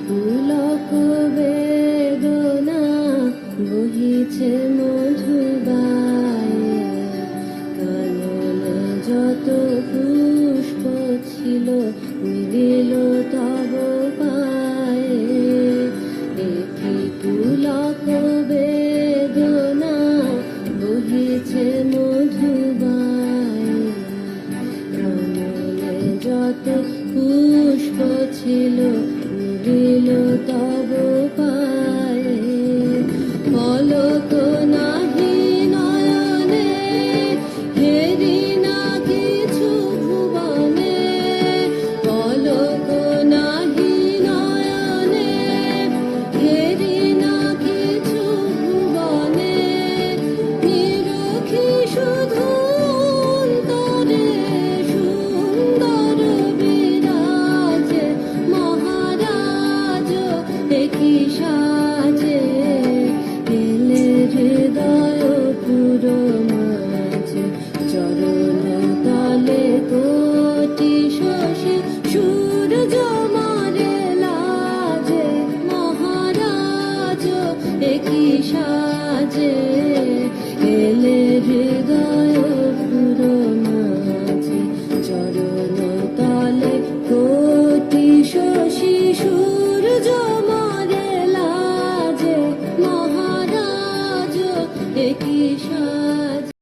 পুলক বেদনা বহিছে মধুবায়ে, কাননে যত পুষ্প ছিল মিলিল তব পায়ে। দেখি পুলক বেদনা বহিছে মধুবায়ে, কাননে যত পুষ্প ছিল মিলিল তব পায়ে। পলক নাহি নয়নে হেরি না কিছু ভুবনে, পলক নাহি নয়নে হেরি না কিছু ভুবনে। নিরখি শুধু অন্তরে সুন্দর বিরাজে, মহারাজ একই সাজে। এলে হৃদয় পুর মাঝে, চরণ তলে কোটি শশী সূর্য মারে লাজে, মহারাজ একই সাজে।